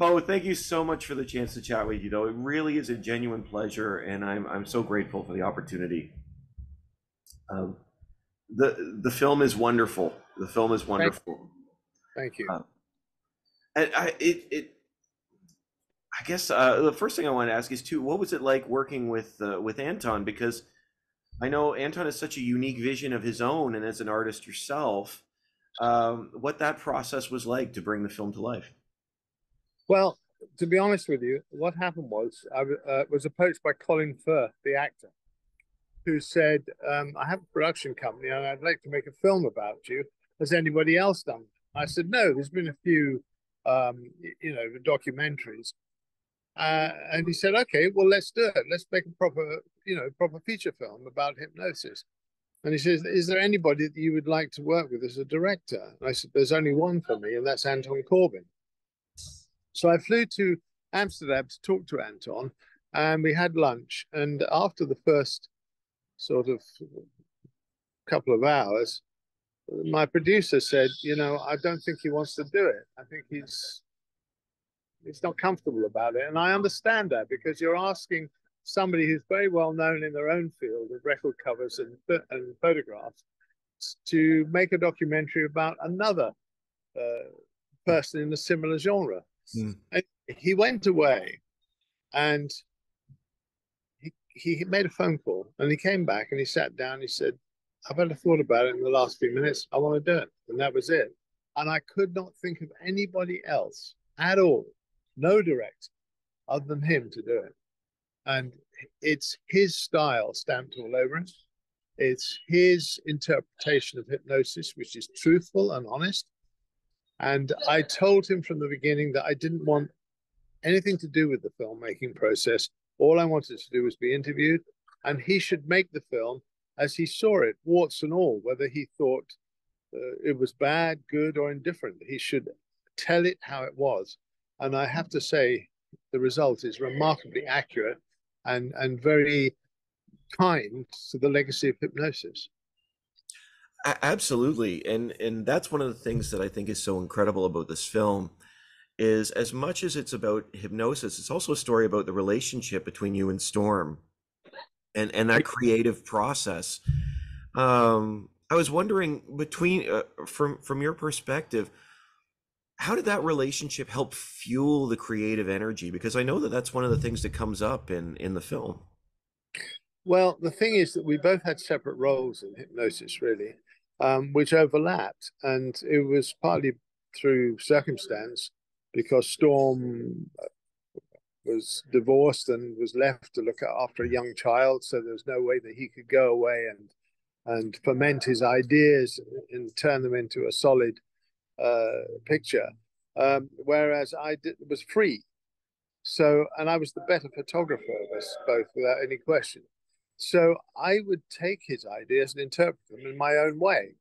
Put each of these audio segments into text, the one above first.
Poe, thank you so much for the chance to chat with you, though. It really is a genuine pleasure, and I'm so grateful for the opportunity. Um, the film is wonderful. The film is Thank, wonderful. thank you. Uh, and I guess the first thing I want to ask is too, what was it like working with Anton? Because I know Anton has such a unique vision of his own, and as an artist yourself, what that process was like to bring the film to life. Well, to be honest with you, what happened was I was approached by Colin Firth, the actor, who said, "I have a production company and I'd like to make a film about you. Has anybody else done it?" I said, "No, there's been a few, documentaries." And he said, "Okay, well, let's do it. Let's make a proper feature film about hypnosis." And he says, "Is there anybody that you would like to work with as a director?" And I said, "There's only one for me, and that's Anton Corbijn." So I flew to Amsterdam to talk to Anton, and we had lunch. And after the first sort of couple of hours, my producer said, "I don't think he wants to do it. I think he's not comfortable about it." And I understand that, because you're asking somebody who's very well known in their own field of record covers and photographs to make a documentary about another uh, person in a similar genre. Mm. And he went away, and he made a phone call, and he came back and he sat down. He said, "I've had a thought about it in the last few minutes. I want to do it." And that was it. And I could not think of anybody else at all, no director other than him, to do it. And it's his style stamped all over it. It's his interpretation of hypnosis, which is truthful and honest. And I told him from the beginning that I didn't want anything to do with the filmmaking process. All I wanted to do was be interviewed, and he should make the film as he saw it, warts and all, whether he thought it was bad, good, or indifferent. He should tell it how it was. And I have to say, the result is remarkably accurate and very kind to the legacy of hypnosis. Absolutely, and that's one of the things that I think is so incredible about this film is as much as it's about hypnosis, it's also a story about the relationship between you and Storm and that creative process. I was wondering between from your perspective, how did that relationship help fuel the creative energy? Because I know that that's one of the things that comes up in the film. Well, the thing is that we both had separate roles in hypnosis, really, which overlapped. And it was partly through circumstance, because Storm was divorced and was left to look after a young child. So there was no way that he could go away and ferment his ideas and turn them into a solid picture. Whereas was free. So, and I was the better photographer of us both, without any question. So I would take his ideas and interpret them in my own way.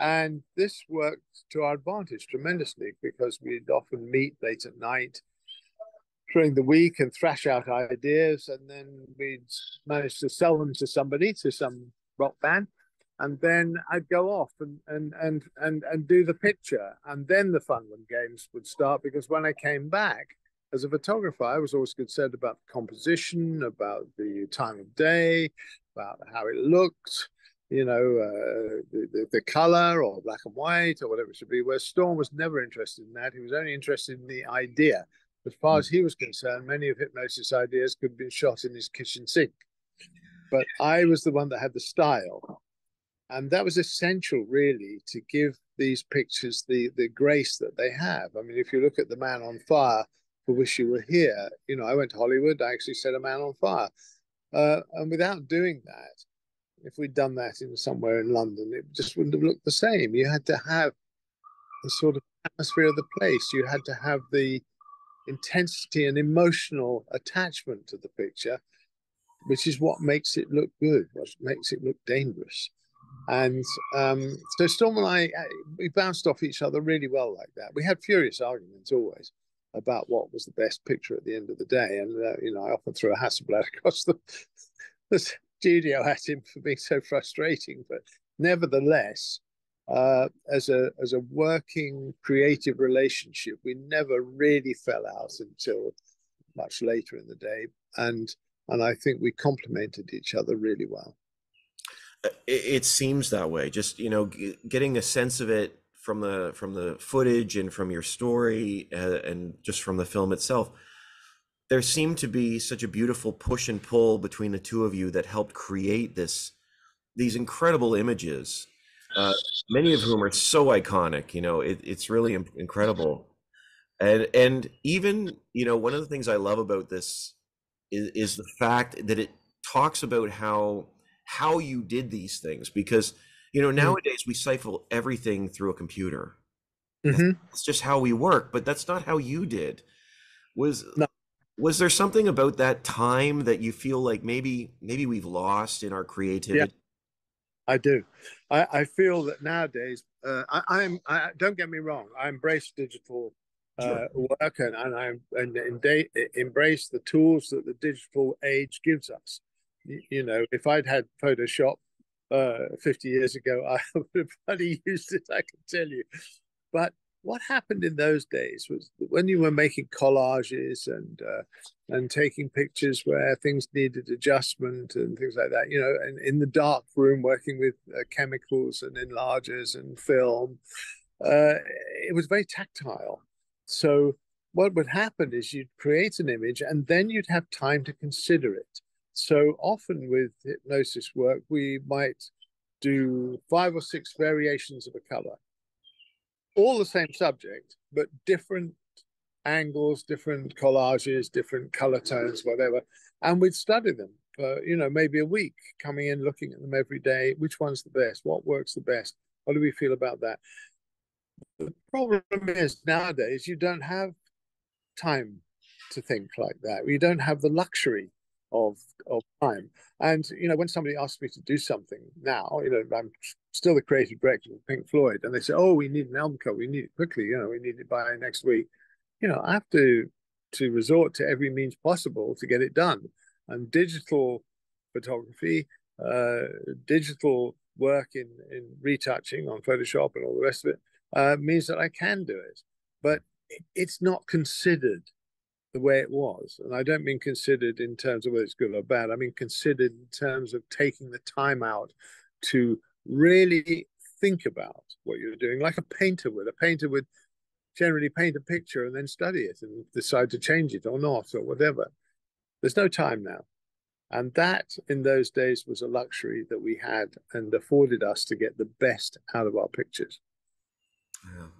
And this worked to our advantage tremendously, because we'd often meet late at night during the week and thrash out ideas. And then we'd manage to sell them to somebody, to some rock band. And then I'd go off and do the picture. And then the fun and games would start, because when I came back, as a photographer, I was always concerned about the composition, about the time of day, about how it looked, the color, or black and white, or whatever it should be. Where Storm was never interested in that. He was only interested in the idea. As far as he was concerned, many of hypnosis ideas could be shot in his kitchen sink. But I was the one that had the style. And that was essential, really, to give these pictures the grace that they have. I mean, if you look at The Man on Fire, For Wish You Were Here, I went to Hollywood, I actually set a man on fire. And without doing that, if we'd done that in somewhere in London, it just wouldn't have looked the same. You had to have the sort of atmosphere of the place. You had to have the intensity and emotional attachment to the picture, which is what makes it look good, what makes it look dangerous. And so Storm and I, we bounced off each other really well like that. We had furious arguments always about what was the best picture at the end of the day. And, I often threw a Hasselblad across the studio at him for being so frustrating. But nevertheless, as a working creative relationship, we never really fell out until much later in the day, and I think we complemented each other really well. It seems that way. Just, getting a sense of it from the footage and from your story, and just from the film itself. There seemed to be such a beautiful push and pull between the two of you that helped create these incredible images, uh, many of whom are so iconic. It's really incredible. And even, one of the things I love about this is the fact that it talks about how you did these things, because nowadays we cipher everything through a computer. Mm-hmm. It's just how we work, but that's not how you did. Was No, was there something about that time that you feel like maybe we've lost in our yeah, creativity? I do. I feel that nowadays, don't get me wrong, I embrace digital Sure. work, and embrace the tools that the digital age gives us. If I'd had Photoshop 50 years ago, I would have bloody used it, I can tell you. But what happened in those days was when you were making collages and taking pictures where things needed adjustment and things like that, and in the dark room working with chemicals and enlargers and film, it was very tactile. So what would happen is you'd create an image and then you'd have time to consider it. So often with hypnosis work, we might do 5 or 6 variations of a color, all the same subject, but different angles, different collages, different color tones, whatever. And we'd study them for, maybe a week, coming in, looking at them every day. Which one's the best? What works the best? What do we feel about that? The problem is nowadays you don't have time to think like that. You don't have the luxury of time. And when somebody asks me to do something now, I'm still the creative director of Pink Floyd, and they say, "Oh, we need an album cover. We need it quickly. We need it by next week." I have to resort to every means possible to get it done. And digital photography, uh, digital work in retouching on Photoshop and all the rest of it means that I can do it, but it's not considered the way it was. And I don't mean considered in terms of whether it's good or bad. I mean considered in terms of taking the time out to really think about what you're doing, like a painter would. A painter would generally paint a picture and then study it and decide to change it or not or whatever. There's no time now. And that in those days was a luxury that we had and afforded us to get the best out of our pictures.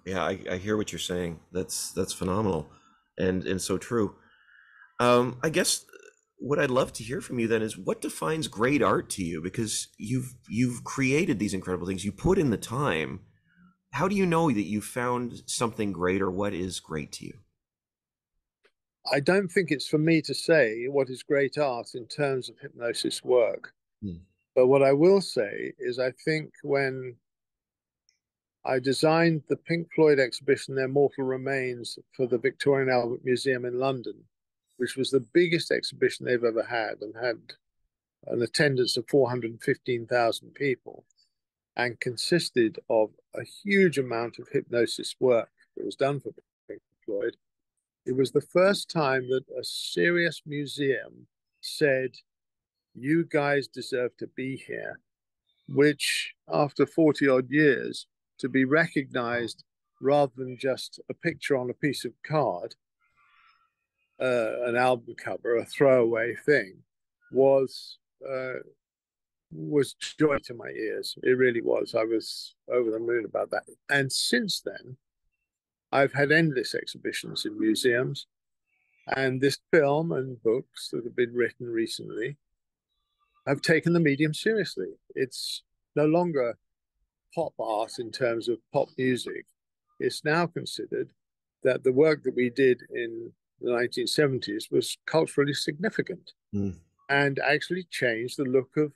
Yeah, I hear what you're saying. That's phenomenal, and so true. I guess what I'd love to hear from you then is what defines great art to you, because you've created these incredible things. You put in the time. How do you know that you found something great, or what is great to you? I don't think it's for me to say what is great art in terms of hypnosis work. Hmm. But what I will say is I think when I designed the Pink Floyd exhibition, Their Mortal Remains, for the Victorian Albert Museum in London, which was the biggest exhibition they've ever had and had an attendance of 415,000 people and consisted of a huge amount of hypnosis work that was done for Pink Floyd. It was the first time that a serious museum said, "You guys deserve to be here," which after 40 odd years, to be recognized rather than just a picture on a piece of card, an album cover, a throwaway thing, was was joy to my ears. It really was. I was over the moon about that. And since then, I've had endless exhibitions in museums, and this film and books that have been written recently have taken the medium seriously. It's no longer pop art in terms of pop music. It's now considered that the work that we did in the 1970s was culturally significant Hmm. and actually changed the look of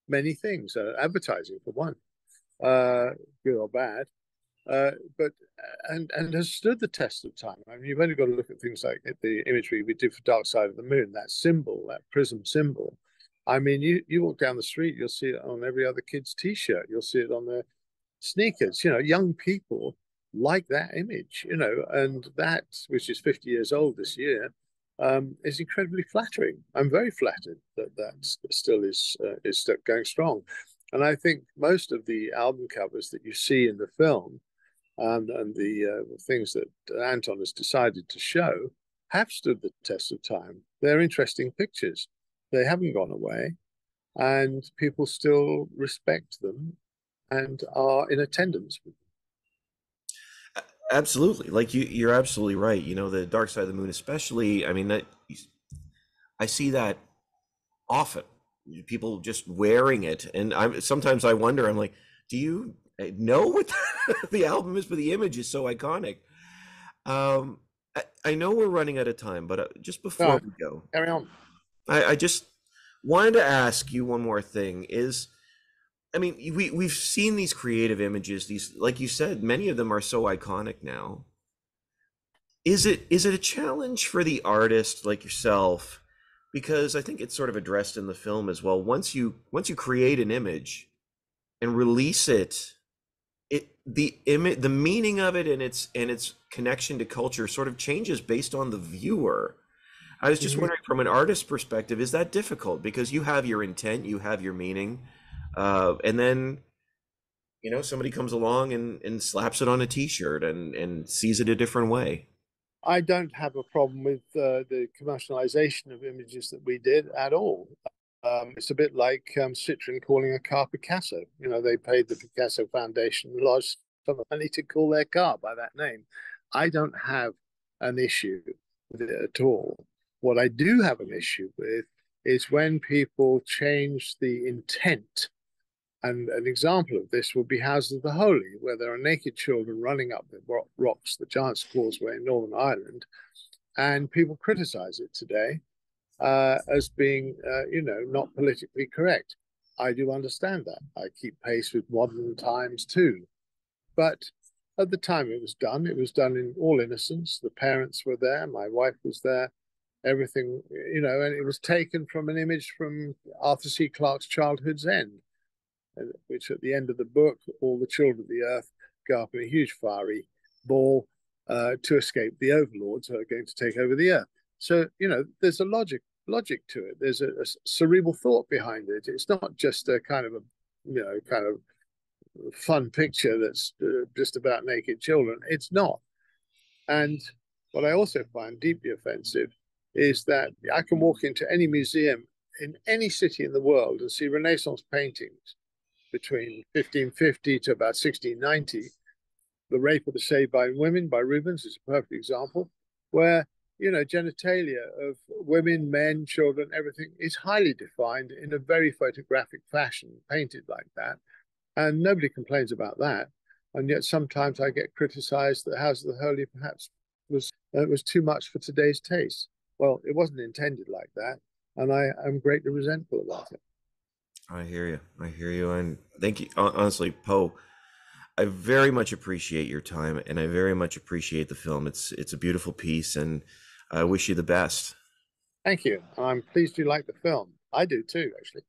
many things, advertising for one, good or bad, but and has stood the test of time. I mean, you've only got to look at things like the imagery we did for Dark Side of the Moon, that symbol, that prism symbol. I mean, you walk down the street, you'll see it on every other kid's T-shirt. You'll see it on the sneakers. You know, young people like that image, you know, and that, which is 50 years old this year, is incredibly flattering. I'm very flattered that that still is still going strong. And I think most of the album covers that you see in the film and the things that Anton has decided to show have stood the test of time. They're interesting pictures. They haven't gone away, and people still respect them and are in attendance with them. Absolutely. Like you're absolutely right. You know, the Dark Side of the Moon, especially, I mean, that I see that often. People just wearing it. And sometimes I wonder, I'm like, do you know what the album is? But the image is so iconic. I know we're running out of time, but just before we go, carry on. I just wanted to ask you one more thing is, I mean, we've seen these creative images, these, like you said, many of them are so iconic now. Is it a challenge for the artist like yourself? Because I think it's sort of addressed in the film as well. Once you create an image and release it, the meaning of it and its connection to culture sort of changes based on the viewer. I was just wondering, from an artist's perspective, is that difficult? Because you have your intent, you have your meaning, and then, you know, somebody comes along and slaps it on a T-shirt and sees it a different way. I don't have a problem with the commercialization of images that we did at all. It's a bit like Citroen calling a car Picasso. You know, they paid the Picasso Foundation a large sum of money to call their car by that name. I don't have an issue with it at all. What I do have an issue with is when people change the intent. And an example of this would be Houses of the Holy, where there are naked children running up the rocks, the Giant's Causeway in Northern Ireland, and people criticize it today as being, you know, not politically correct. I do understand that. I keep pace with modern times too. But at the time it was done in all innocence. The parents were there, my wife was there, everything, you know, and it was taken from an image from Arthur C. Clarke's Childhood's End, which at the end of the book, all the children of the earth go up in a huge fiery ball to escape the overlords who are going to take over the earth. So, you know, there's a logic to it. There's a cerebral thought behind it. It's not just a kind of fun picture that's just about naked children. It's not. And what I also find deeply offensive is that I can walk into any museum in any city in the world and see Renaissance paintings between 1550 to about 1690. The Rape of the Saved by Women by Rubens is a perfect example, where, you know, genitalia of women, men, children, everything is highly defined in a very photographic fashion, painted like that. And nobody complains about that. And yet sometimes I get criticized that House of the Holy perhaps was too much for today's taste. Well, it wasn't intended like that. And I am greatly resentful about it. I hear you. I hear you. And thank you. Honestly, Poe, I very much appreciate your time, and I very much appreciate the film. It's a beautiful piece, and I wish you the best. Thank you. I'm pleased you like the film. I do too, actually.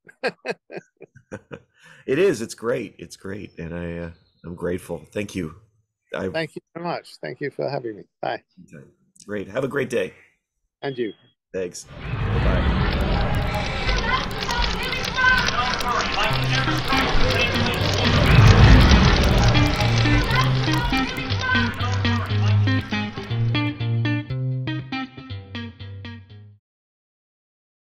It is. It's great. It's great. And I'm grateful. Thank you. Thank you very much. Thank you for having me. Bye. Great. Have a great day. And you. Thanks. Bye-bye.